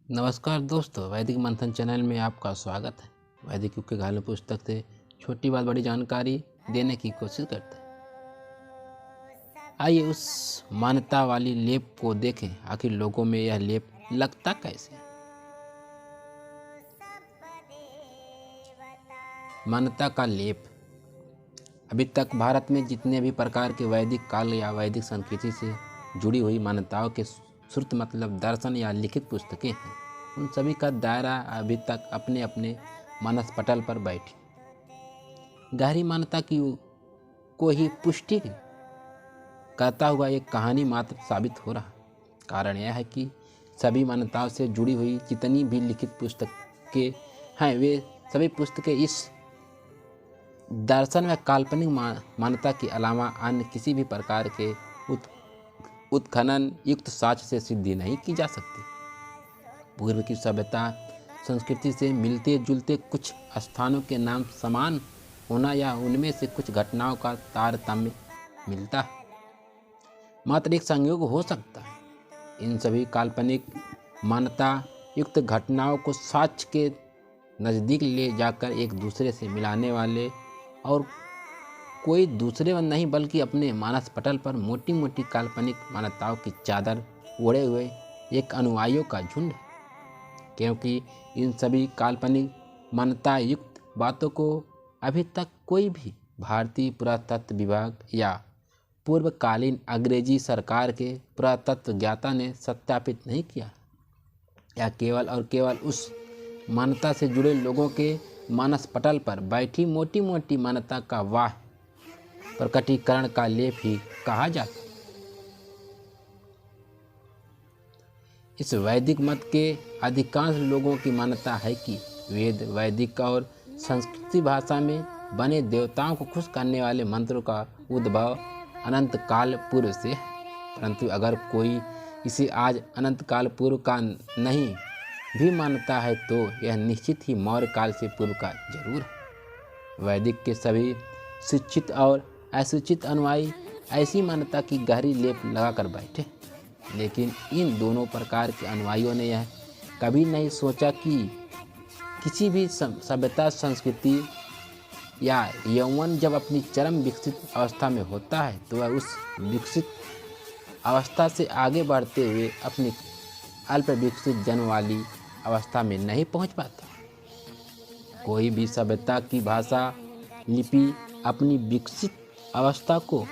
नमस्कार दोस्तों, वैदिक मंथन चैनल में आपका स्वागत है। वैदिक युग के घायल पुस्तक से छोटी बात बड़ी जानकारी देने की कोशिश करते हैं। आइए उस मान्यता वाली लेप को देखें, आखिर लोगों में यह लेप लगता कैसे है। मान्यता का लेप। अभी तक भारत में जितने भी प्रकार के वैदिक काल या वैदिक संस्कृति से जुड़ी हुई मान्यताओं के श्रुत मतलब दर्शन या लिखित पुस्तकें हैं, उन सभी का दायरा अभी तक अपने अपने मानस पटल पर बैठी गहरी मान्यता की को ही पुष्टि करता हुआ एक कहानी मात्र साबित हो रहा। कारण यह है कि सभी मान्यताओं से जुड़ी हुई जितनी भी लिखित पुस्तकें हैं, वे सभी पुस्तकें इस दर्शन व काल्पनिक मान्यता के अलावा अन्य किसी भी प्रकार के उत्खनन युक्त साक्ष्य से सिद्धि नहीं की जा सकती। पूर्व की सभ्यता संस्कृति से मिलते जुलते कुछ स्थानों के नाम समान होना या उनमें से कुछ घटनाओं का तारतम्य मिलता है, मात्र एक संयोग हो सकता है। इन सभी काल्पनिक मान्यता युक्त घटनाओं को साक्ष्य के नज़दीक ले जाकर एक दूसरे से मिलाने वाले और कोई दूसरे नहीं बल्कि अपने मानस पटल पर मोटी मोटी काल्पनिक मान्यताओं की चादर ओढ़े हुए एक अनुयायियों का झुंड है। क्योंकि इन सभी काल्पनिक मान्यता युक्त बातों को अभी तक कोई भी भारतीय पुरातत्व विभाग या पूर्वकालीन अंग्रेजी सरकार के पुरातत्व ज्ञाता ने सत्यापित नहीं किया, या केवल और केवल उस मान्यता से जुड़े लोगों के मानस पटल पर बैठी मोटी मोटी मान्यता का वाह प्रकटीकरण का लेप ही कहा जाता। इस वैदिक मत के अधिकांश लोगों की मान्यता है कि वेद वैदिक और संस्कृति भाषा में बने देवताओं को खुश करने वाले मंत्रों का उद्भव अनंत काल पूर्व से है। परंतु अगर कोई इसे आज अनंत काल पूर्व का नहीं भी मानता है तो यह निश्चित ही मौर्य काल से पूर्व का जरूर है। वैदिक के सभी शिक्षित और अशिक्षित अनुयायी ऐसी मान्यता की गहरी लेप लगाकर बैठे, लेकिन इन दोनों प्रकार के अनुयायियों ने यह कभी नहीं सोचा कि किसी भी सभ्यता संस्कृति या यौवन जब अपनी चरम विकसित अवस्था में होता है तो वह उस विकसित अवस्था से आगे बढ़ते हुए अपनी अल्प विकसित जन्म वाली अवस्था में नहीं पहुंच पाता। कोई भी सभ्यता की भाषा लिपि अपनी विकसित अवस्था को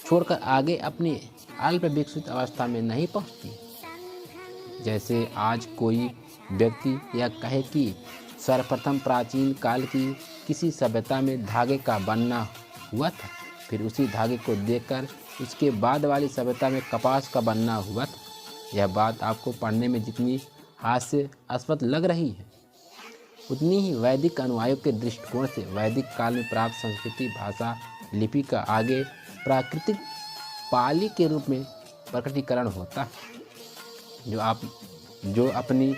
छोड़कर आगे अपनी अल्प विकसित अवस्था में नहीं पहुंचती। जैसे आज कोई व्यक्ति यह कहे कि सर्वप्रथम प्राचीन काल की किसी सभ्यता में धागे का बनना हुआ था, फिर उसी धागे को देखकर उसके बाद वाली सभ्यता में कपास का बनना हुआ था। यह बात आपको पढ़ने में जितनी हास्यास्पद लग रही है, उतनी ही वैदिक अनुयायियों के दृष्टिकोण से वैदिक काल में प्राप्त संस्कृति भाषा लिपि का आगे प्राकृतिक पाली के रूप में प्रकटीकरण होता है, जो अपनी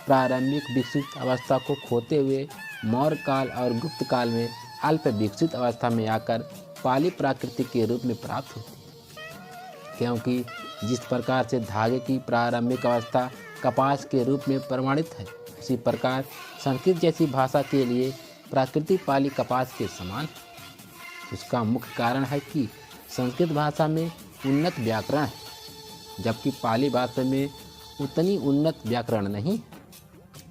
प्रारंभिक विकसित अवस्था को खोते हुए मौर्य काल और गुप्त काल में अल्प विकसित अवस्था में आकर पाली प्राकृतिक के रूप में प्राप्त होती है। क्योंकि जिस प्रकार से धागे की प्रारंभिक अवस्था कपास के रूप में प्रमाणित है, उसी प्रकार संस्कृत जैसी भाषा के लिए प्राकृतिक पाली कपास के समान है। उसका मुख्य कारण है कि संस्कृत भाषा में उन्नत व्याकरण है, जबकि पाली भाषा में उतनी उन्नत व्याकरण नहीं।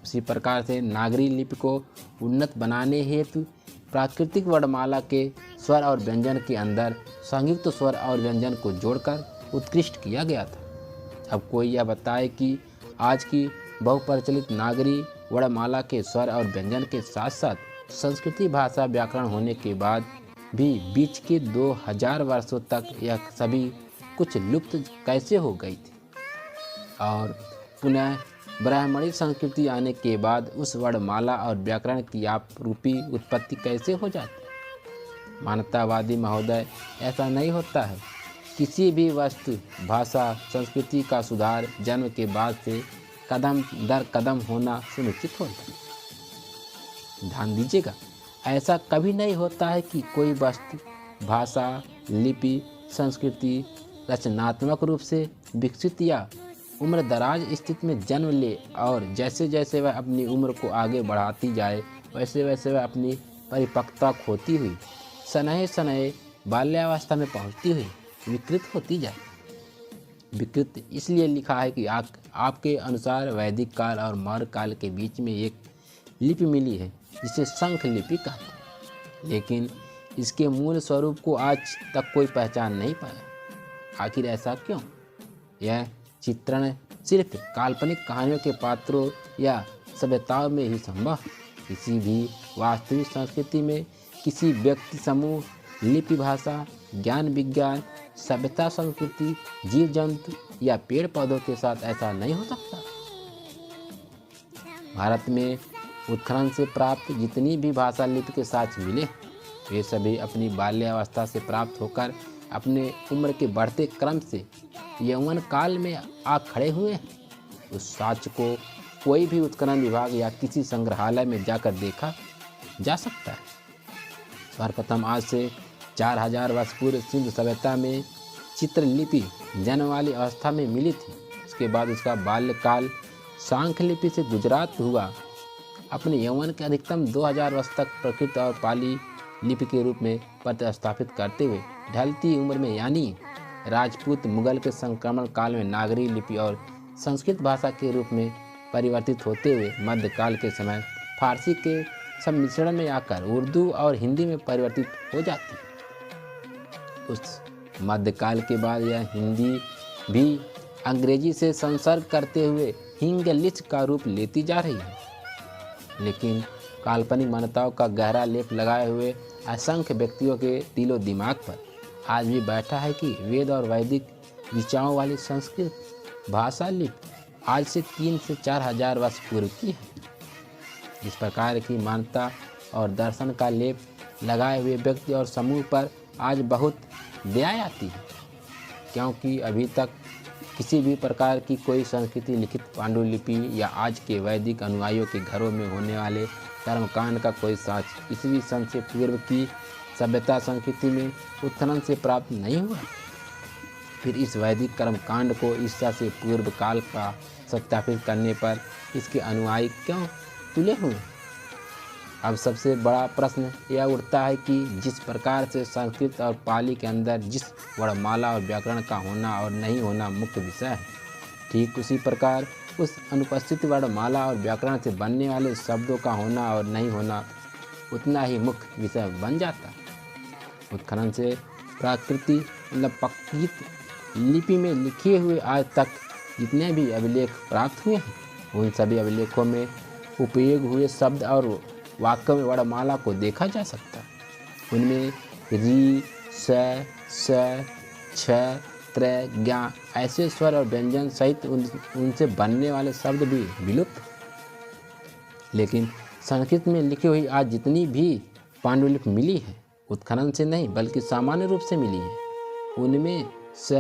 उसी प्रकार से नागरी लिपि को उन्नत बनाने हेतु प्राकृतिक वर्णमाला के स्वर और व्यंजन के अंदर संयुक्त स्वर और व्यंजन को जोड़कर उत्कृष्ट किया गया था। अब कोई यह बताए कि आज की बहुप्रचलित नागरी वर्णमाला के स्वर और व्यंजन के साथ साथ संस्कृति भाषा व्याकरण होने के बाद भी बीच के 2000 वर्षों तक यह सभी कुछ लुप्त कैसे हो गई थी, और पुनः ब्राह्मणी संस्कृति आने के बाद उस वर्णमाला और व्याकरण की आप रूपी उत्पत्ति कैसे हो जाती। मानवतावादी महोदय, ऐसा नहीं होता है। किसी भी वस्तु भाषा संस्कृति का सुधार जन्म के बाद से कदम दर कदम होना सुनिश्चित होता है। ध्यान दीजिएगा, ऐसा कभी नहीं होता है कि कोई वस्तु भाषा लिपि संस्कृति रचनात्मक रूप से विकसित या उम्र दराज स्थिति में जन्म ले और जैसे जैसे वह अपनी उम्र को आगे बढ़ाती जाए वैसे वैसे वह अपनी परिपक्वता खोती हुई सनहे सनहे बाल्यावस्था में पहुंचती हुई विकृत होती जाए। विकृत इसलिए लिखा है कि आपके अनुसार वैदिक काल और मौर्य काल के बीच में एक लिपि मिली है जिसे शंख लिपि कहते हैं, लेकिन इसके मूल स्वरूप को आज तक कोई पहचान नहीं पाया। आखिर ऐसा क्यों? यह चित्रण सिर्फ काल्पनिक कहानियों के पात्रों या सभ्यताओं में ही संभव है। किसी भी वास्तविक संस्कृति में किसी व्यक्ति समूह, लिपि, भाषा, ज्ञान, विज्ञान, सभ्यता, संस्कृति, जीव जंतु या पेड़ पौधों के साथ ऐसा नहीं हो सकता। भारत में उत्खनन से प्राप्त जितनी भी भाषा लिपि के साक्ष्य मिले वे सभी अपनी बाल्यावस्था से प्राप्त होकर अपने उम्र के बढ़ते क्रम से यौवन काल में आ खड़े हुए हैं। उस साक्ष्य को कोई भी उत्खनन विभाग या किसी संग्रहालय में जाकर देखा जा सकता है। सर्वप्रथम आज से 4000 वर्ष पूर्व सिंधु सभ्यता में चित्रलिपि जन्म वाली अवस्था में मिली थी। उसके बाद उसका बाल्यकाल सांख लिपि से गुजरात हुआ। अपने यौवन के अधिकतम 2000 वर्ष तक प्राकृत और पाली लिपि के रूप में प्रतिस्थापित करते हुए ढलती उम्र में यानी राजपूत मुगल के संक्रमण काल में नागरी लिपि और संस्कृत भाषा के रूप में परिवर्तित होते हुए मध्यकाल के समय फारसी के सम्मिश्रण में आकर उर्दू और हिंदी में परिवर्तित हो जाती है। उस मध्यकाल के बाद यह हिंदी भी अंग्रेजी से संसर्ग करते हुए हिंग्लिश का रूप लेती जा रही है। लेकिन काल्पनिक मान्यताओं का गहरा लेप लगाए हुए असंख्य व्यक्तियों के दिलो दिमाग पर आज भी बैठा है कि वेद और वैदिक ऋचाओं वाली संस्कृत भाषा लिपि आज से 3 से 4000 वर्ष पूर्व की है। इस प्रकार की मान्यता और दर्शन का लेप लगाए हुए व्यक्ति और समूह पर आज बहुत दया आती है, क्योंकि अभी तक किसी भी प्रकार की कोई संस्कृति लिखित पांडुलिपि या आज के वैदिक अनुयायियों के घरों में होने वाले कर्मकांड का कोई साक्ष्य ईस्वी सन से पूर्व की सभ्यता संस्कृति में उत्खनन से प्राप्त नहीं हुआ। फिर इस वैदिक कर्मकांड को ईसा से पूर्व काल का सत्यापित करने पर इसके अनुयायी क्यों तुले हुए? अब सबसे बड़ा प्रश्न यह उठता है कि जिस प्रकार से संस्कृत और पाली के अंदर जिस वर्णमाला और व्याकरण का होना और नहीं होना मुख्य विषय है, ठीक उसी प्रकार उस अनुपस्थित वर्णमाला और व्याकरण से बनने वाले शब्दों का होना और नहीं होना उतना ही मुख्य विषय बन जाता है। उत्खनन से प्राकृति मतलब प्रकृत लिपि में लिखे हुए आज तक जितने भी अभिलेख प्राप्त हुए हैं उन सभी अभिलेखों में उपयोग हुए शब्द और वाक्य में वर्णमाला को देखा जा सकता है। उनमें री, स, छ, त्र, ज्ञा ऐसे स्वर और व्यंजन सहित उनसे बनने वाले शब्द भी विलुप्त। लेकिन संस्कृत में लिखी हुई आज जितनी भी पांडुलिपि मिली है उत्खनन से नहीं बल्कि सामान्य रूप से मिली है। उनमें स,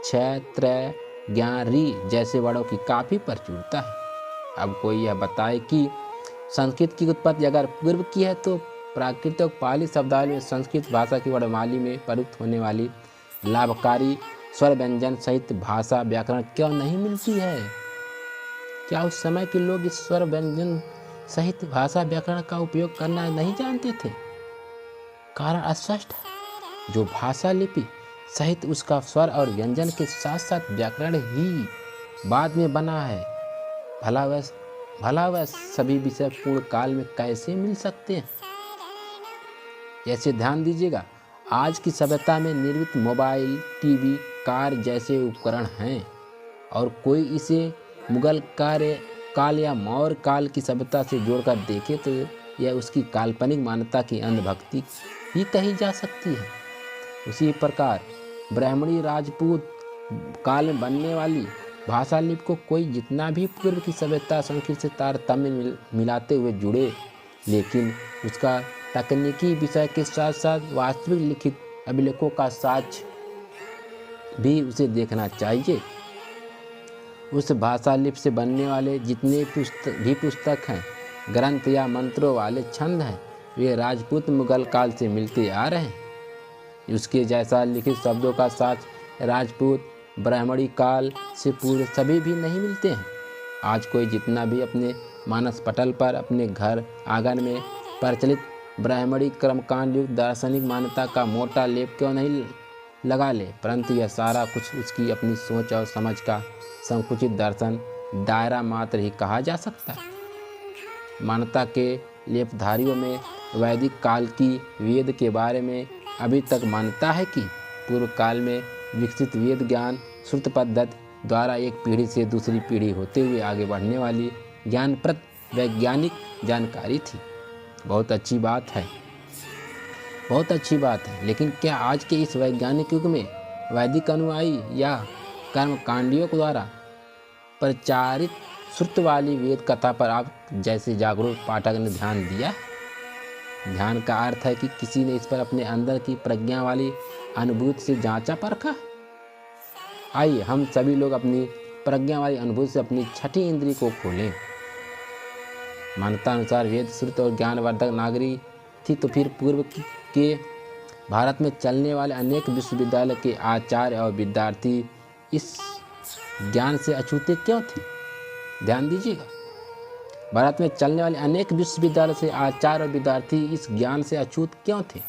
छ, त्र, ज्ञा, री जैसे वर्णों की काफ़ी प्रचुरता है। अब कोई यह बताए कि संस्कृत की उत्पत्ति अगर पूर्व की है तो प्राकृत और पाली शब्दावली में संस्कृत भाषा की वर्णमाली में प्रयुक्त होने वाली लाभकारी स्वर व्यंजन सहित भाषा व्याकरण क्यों नहीं मिलती है? क्या उस समय के लोग इस स्वर व्यंजन सहित भाषा व्याकरण का उपयोग करना नहीं जानते थे? कारण स्पष्ट है। जो भाषा लिपि सहित उसका स्वर और व्यंजन के साथ साथ व्याकरण ही बाद में बना है, भला वह सभी विषय पूर्ण काल में कैसे मिल सकते हैं? जैसे ध्यान दीजिएगा, आज की सभ्यता में निर्मित मोबाइल, टीवी, कार जैसे उपकरण हैं और कोई इसे मुगल काल या मौर्य काल की सभ्यता से जोड़कर देखे तो यह उसकी काल्पनिक मान्यता की अंधभक्ति ही कही जा सकती है। उसी प्रकार ब्राह्मणी राजपूत काल में बनने वाली भाषा लिपि को कोई जितना भी पूर्व की सभ्यता संस्कृत से तारतम्य मिलाते हुए जुड़े, लेकिन उसका तकनीकी विषय के साथ साथ वास्तविक लिखित अभिलेखों का साक्ष्य भी उसे देखना चाहिए। उस भाषा लिपि से बनने वाले जितने पुस्तक हैं, ग्रंथ या मंत्रों वाले छंद हैं, वे राजपूत मुगल काल से मिलते आ रहे हैं। उसके जैसा लिखित शब्दों का साक्ष्य राजपूत ब्राह्मणी काल से पूर्व सभी भी नहीं मिलते हैं। आज कोई जितना भी अपने मानस पटल पर अपने घर आंगन में प्रचलित ब्राह्मणी कर्मकांड युक्त दार्शनिक मान्यता का मोटा लेप क्यों नहीं लगा ले, परंतु यह सारा कुछ उसकी अपनी सोच और समझ का संकुचित दर्शन दायरा मात्र ही कहा जा सकता है। मान्यता के लेपधारियों में वैदिक काल की वेद के बारे में अभी तक मान्यता है कि पूर्व काल में विकसित वेद ज्ञान श्रुत पद्धति द्वारा एक पीढ़ी से दूसरी पीढ़ी होते हुए आगे बढ़ने वाली ज्ञानप्रद वैज्ञानिक जानकारी थी। बहुत अच्छी बात है, बहुत अच्छी बात है। लेकिन क्या आज के इस वैज्ञानिक युग में वैदिक अनुयायी या कर्मकांडियों द्वारा प्रचारित श्रुत वाली वेद कथा पर आप जैसे जागरूक पाठक ने ध्यान दिया? ध्यान का अर्थ है कि किसी ने इस पर अपने अंदर की प्रज्ञा वाली अनुभूति से जांचा परखा। आइए हम सभी लोग अपनी प्रज्ञा वाली अनुभूति से अपनी छठी इंद्री को खोलें। मान्यता अनुसार वेद श्रुत और ज्ञानवर्धक नागरी थी, तो फिर पूर्व के भारत में चलने वाले अनेक विश्वविद्यालय के आचार्य और विद्यार्थी इस ज्ञान से अछूते क्यों थे? ध्यान दीजिएगा, भारत में चलने वाले अनेक विश्वविद्यालय से आचार्य और विद्यार्थी इस ज्ञान से अछूत क्यों थे?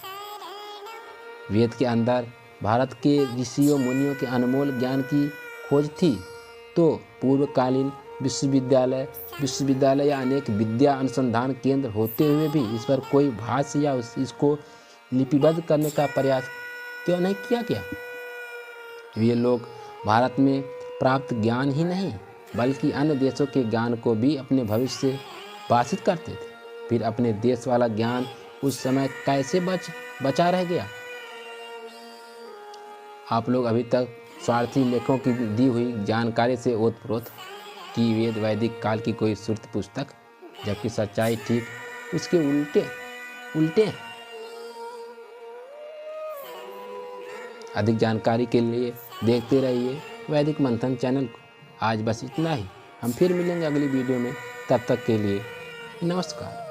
वेद के अंदर भारत के ऋषियों मुनियों के अनमोल ज्ञान की खोज थी, तो पूर्वकालीन विश्वविद्यालय या अनेक विद्या अनुसंधान केंद्र होते हुए भी इस पर कोई भाष्य या इसको लिपिबद्ध करने का प्रयास क्यों नहीं किया गया? वे लोग भारत में प्राप्त ज्ञान ही नहीं बल्कि अन्य देशों के ज्ञान को भी अपने भविष्य से भाषित करते थे। फिर अपने देश वाला ज्ञान उस समय कैसे बचा रह गया? आप लोग अभी तक स्वार्थी लेखों की दी हुई जानकारी से ओतप्रोत कि वेद वैदिक काल की कोई श्रुत पुस्तक, जबकि सच्चाई ठीक उसके उल्टे। अधिक जानकारी के लिए देखते रहिए वैदिक मंथन चैनल को। आज बस इतना ही, हम फिर मिलेंगे अगली वीडियो में। तब तक के लिए नमस्कार।